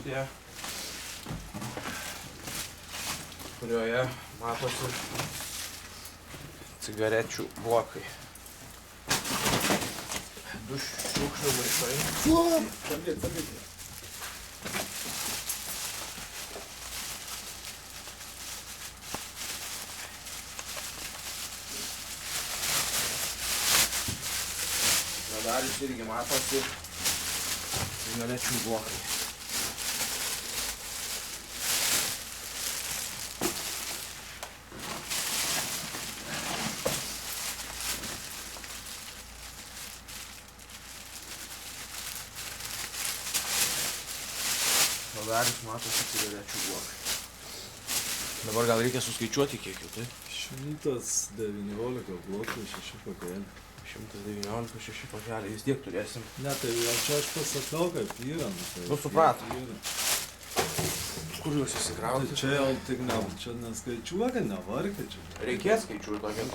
juostoje, kurioje matosi cigarečių blokai. 2 šiukšlių maišai. Stabdėk. Darius irgi matosi cigarečių blokai. Darius matosi cigarečių blokai. Dabar gal reikia suskaičiuoti kiek jų, tai? 119 blokų, 6 pakeliai. 119, 6 pakeliai, vis tiek turėsim. Ne, tai čia aš pasakau, kaip yra. Nu, supratom. Kur jūs įsikrauti? Čia jau tik ne, čia neskaičiuoja, nevarkia čia. Reikės skaičiuoti tokią